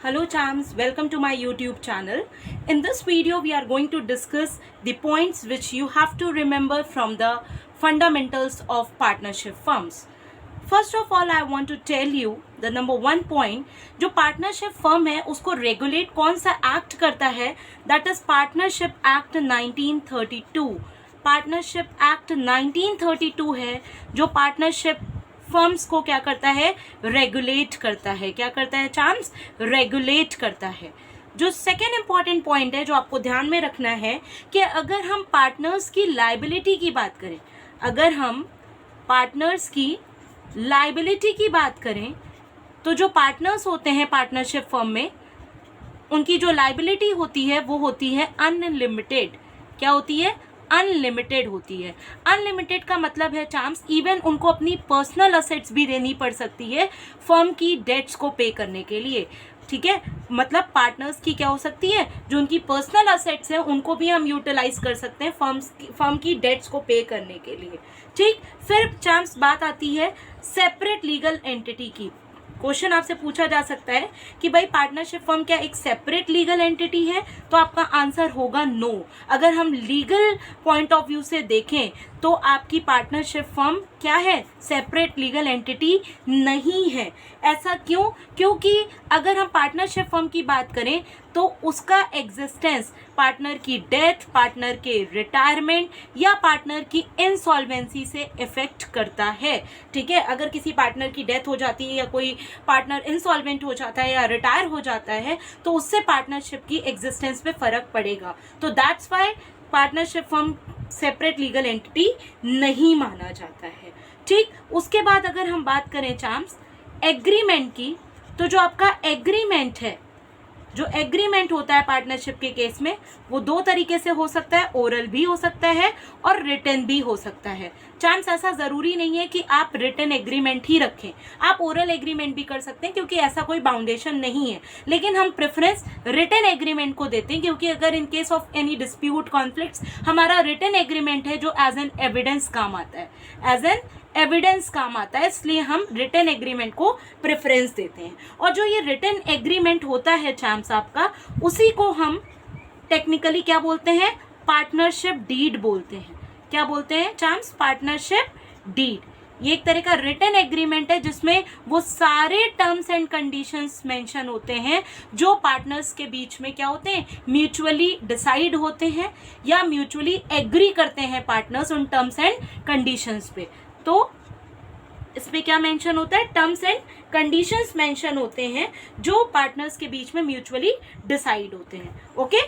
Hello champs, welcome to my YouTube channel. In this video we are going to discuss the points which you have to remember from the fundamentals of partnership firms. First of all I want to tell you the number one point, जो partnership firm है उसको regulate कौन सा act करता है, that is Partnership Act 1932. Partnership Act 1932 है जो partnership firms को क्या करता है, रेगुलेट करता है. क्या करता है चांस, रेगुलेट करता है. जो सेकेंड इंपॉर्टेंट पॉइंट है जो आपको ध्यान में रखना है कि अगर हम पार्टनर्स की लाइबिलिटी की बात करें, अगर हम पार्टनर्स की लाइबिलिटी की बात करें तो जो पार्टनर्स होते हैं पार्टनरशिप फर्म में, उनकी जो लाइबिलिटी होती है वो होती है अनलिमिटेड. क्या होती है, अनलिमिटेड होती है. अनलिमिटेड का मतलब है चांस इवन उनको अपनी पर्सनल असेट्स भी देनी पड़ सकती है फर्म की डेट्स को पे करने के लिए. ठीक है, मतलब पार्टनर्स की क्या हो सकती है, जो उनकी पर्सनल असेट्स हैं उनको भी हम यूटिलाइज कर सकते हैं फर्म की डेट्स को पे करने के लिए. ठीक, फिर चांस बात आती है सेपरेट लीगल एंटिटी की. क्वेश्चन आपसे पूछा जा सकता है कि भाई पार्टनरशिप फर्म क्या एक सेपरेट लीगल एंटिटी है, तो आपका आंसर होगा नो. अगर हम लीगल पॉइंट ऑफ व्यू से देखें तो आपकी पार्टनरशिप फर्म क्या है, सेपरेट लीगल एंटिटी नहीं है. ऐसा क्यों, क्योंकि अगर हम पार्टनरशिप फर्म की बात करें तो उसका एग्जिस्टेंस पार्टनर की डेथ, पार्टनर के रिटायरमेंट या पार्टनर की इंसॉल्वेंसी से इफेक्ट करता है. ठीक है, अगर किसी पार्टनर की डेथ हो जाती है या कोई पार्टनर इंसॉल्वेंट हो जाता है या रिटायर हो जाता है तो उससे पार्टनरशिप की एग्जिस्टेंस पे फर्क पड़ेगा. तो that's why partnership firm separate legal entity नहीं माना जाता है. ठीक, उसके बाद अगर हम बात करें चांस एग्रीमेंट की, तो जो आपका एग्रीमेंट है, जो एग्रीमेंट होता है पार्टनरशिप के केस में वो दो तरीके से हो सकता है, ओरल भी हो सकता है और रिटन भी हो सकता है. चांस ऐसा ज़रूरी नहीं है कि आप रिटन एग्रीमेंट ही रखें, आप ओरल एग्रीमेंट भी कर सकते हैं क्योंकि ऐसा कोई बाउंडेशन नहीं है. लेकिन हम प्रेफरेंस रिटन एग्रीमेंट को देते हैं क्योंकि अगर इन case of any dispute conflicts हमारा रिटन एग्रीमेंट है जो एज एन एविडेंस काम आता है, एज एन एविडेंस काम आता है, इसलिए हम रिटन एग्रीमेंट को प्रेफरेंस देते हैं. और जो ये रिटन एग्रीमेंट होता है चांस आपका, उसी को हम टेक्निकली क्या बोलते हैं, पार्टनरशिप डीड बोलते हैं. क्या बोलते हैं चांस, पार्टनरशिप डीड. ये एक तरह का रिटन एग्रीमेंट है जिसमें वो सारे टर्म्स एंड कंडीशंस मेंशन होते हैं जो पार्टनर्स के बीच में क्या होते हैं, म्यूचुअली डिसाइड होते हैं या म्यूचुअली एग्री करते हैं पार्टनर्स उन टर्म्स एंड कंडीशंस पे. तो इसमें क्या मेंशन होता है, टर्म्स एंड कंडीशंस मेंशन होते हैं जो पार्टनर्स के बीच में म्यूचुअली डिसाइड होते हैं. ओके,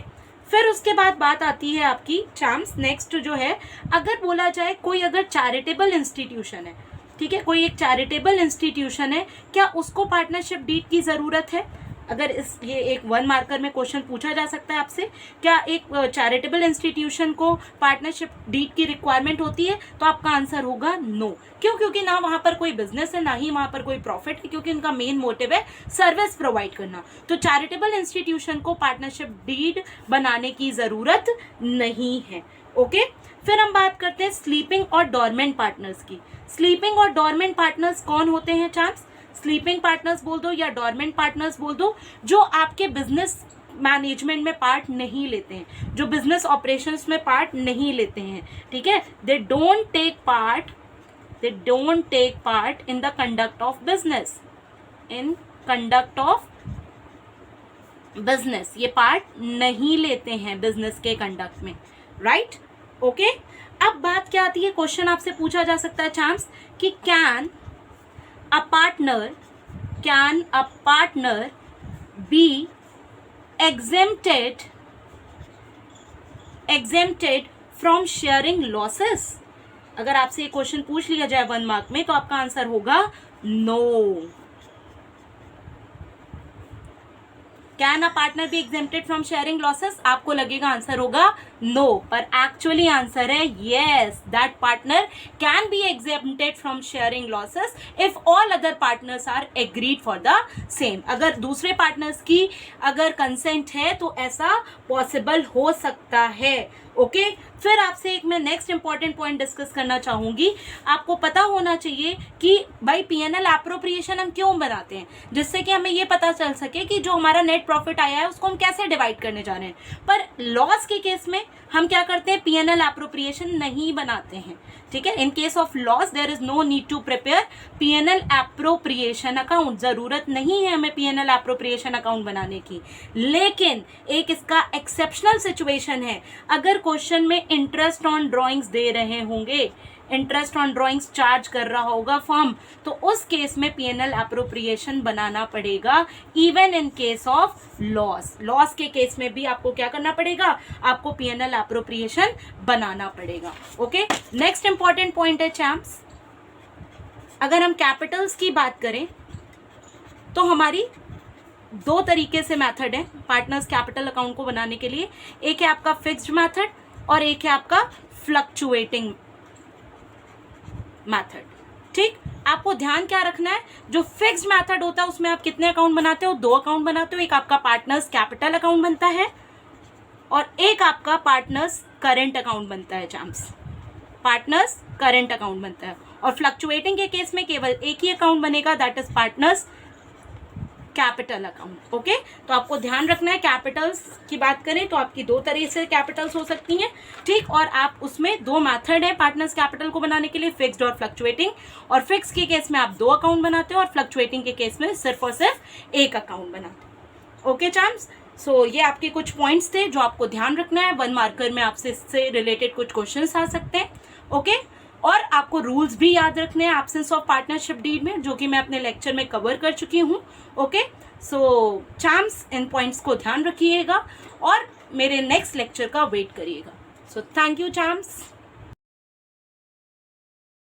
फिर उसके बाद बात आती है आपकी चांस नेक्स्ट जो है, अगर बोला जाए कोई अगर चैरिटेबल इंस्टीट्यूशन है, ठीक है, कोई एक चैरिटेबल इंस्टीट्यूशन है, क्या उसको पार्टनरशिप डीड की ज़रूरत है. अगर ये एक वन मार्कर में क्वेश्चन पूछा जा सकता है आपसे, क्या एक चैरिटेबल इंस्टीट्यूशन को पार्टनरशिप डीड की रिक्वायरमेंट होती है, तो आपका आंसर होगा नो. क्यों, क्योंकि ना वहाँ पर कोई बिजनेस है ना ही वहाँ पर कोई प्रॉफिट है, क्योंकि उनका मेन मोटिव है सर्विस प्रोवाइड करना. तो चैरिटेबल इंस्टीट्यूशन को पार्टनरशिप डीड बनाने की ज़रूरत नहीं है. ओके, फिर हम बात करते हैं स्लीपिंग और डॉर्मेंट पार्टनर्स की. स्लीपिंग और डॉर्मेंट पार्टनर्स कौन होते हैं चांस, स्लीपिंग पार्टनर्स बोल दो या डॉर्मेंट पार्टनर्स बोल दो, जो आपके बिजनेस मैनेजमेंट में पार्ट नहीं लेते हैं, जो बिजनेस ऑपरेशंस में पार्ट नहीं लेते हैं. ठीक है, they don't take part in the conduct of business, in conduct of business ये पार्ट नहीं लेते हैं बिजनेस के कंडक्ट में. Right, okay. अब बात क्या आती है, क्वेश्चन आपसे पूछा जा सकता है चांस कि can a partner be exempted from sharing losses. अगर आपसे ये क्वेश्चन पूछ लिया जाए 1 मार्क में तो आपका आंसर होगा no. Can a partner be exempted from sharing losses, आपको लगेगा आंसर होगा नो, पर एक्चुअली आंसर है yes, that partner can be exempted from sharing losses if all other partners are agreed for the same. अगर दूसरे partners की अगर consent है तो ऐसा पॉसिबल हो सकता है। ओके फिर आपसे एक मैं नेक्स्ट इंपॉर्टेंट पॉइंट डिस्कस करना चाहूंगी। आपको पता होना चाहिए कि भाई पीएनएल एप्रोप्रिएशन हम क्यों बनाते हैं, जिससे कि हमें ये पता चल सके कि जो हमारा नेट प्रॉफिट आया है उसको हम कैसे डिवाइड करने जा रहे हैं। पर लॉस के केस में हम क्या करते हैं, पीएनएल एप्रोप्रिएशन नहीं बनाते हैं। ठीक है, in case of loss there is no need to prepare PNL appropriation account. जरूरत नहीं है हमें पीएनएल एप्रोप्रिएशन अकाउंट बनाने की। लेकिन एक इसका एक्सेप्शनल सिचुएशन है, अगर क्वेश्चन में इंटरेस्ट ऑन ड्रॉइंग्स दे रहे होंगे, इंटरेस्ट ऑन ड्रॉइंग्स चार्ज कर रहा होगा फर्म, तो उस केस में पीएनएल एप्रोप्रिएशन बनाना पड़ेगा even in case of loss. Loss के केस में भी आपको क्या करना पड़ेगा, आपको पीएनएल एप्रोप्रिएशन बनाना पड़ेगा। ओके नेक्स्ट इंपॉर्टेंट पॉइंट है चैम्प्स, अगर हम कैपिटल्स की बात करें तो हमारी दो तरीके से मेथड है पार्टनर्स कैपिटल अकाउंट को बनाने के लिए। एक है आपका फिक्स्ड मेथड और एक है आपका फ्लक्चुएटिंग मेथड। ठीक, आपको ध्यान क्या रखना है, जो फिक्स्ड मेथड होता है उसमें आप कितने अकाउंट बनाते हो, दो अकाउंट बनाते हो। एक आपका पार्टनर्स कैपिटल अकाउंट बनता है और एक आपका पार्टनर्स करंट अकाउंट बनता है चैम्प्स, पार्टनर्स करंट अकाउंट बनता है। और फ्लक्चुएटिंग के केस में केवल एक ही अकाउंट बनेगा, that is partners capital account. Okay तो आपको ध्यान रखना है, कैपिटल्स की बात करें तो आपकी दो तरह से कैपिटल्स हो सकती हैं। ठीक, और आप उसमें दो मेथड है पार्टनर्स कैपिटल को बनाने के लिए, फिक्स्ड और फ्लक्चुएटिंग। और फिक्स के केस में आप दो अकाउंट बनाते हो और फ्लक्चुएटिंग के केस में सिर्फ और सिर्फ एक अकाउंट बनाते हो। ओके चैम्प्स, सो ये आपके कुछ पॉइंट्स थे जो आपको ध्यान रखना है। 1 मार्कर में आपसे इससे रिलेटेड कुछ क्वेश्चंस आ सकते हैं। ओके और आपको रूल्स भी याद रखने हैं एब्सेंस ऑफ पार्टनरशिप डीड में, जो कि मैं अपने लेक्चर में कवर कर चुकी हूँ। ओके सो चैम्प्स इन पॉइंट्स को ध्यान रखिएगा और मेरे नेक्स्ट लेक्चर का वेट करिएगा। So thank you champs.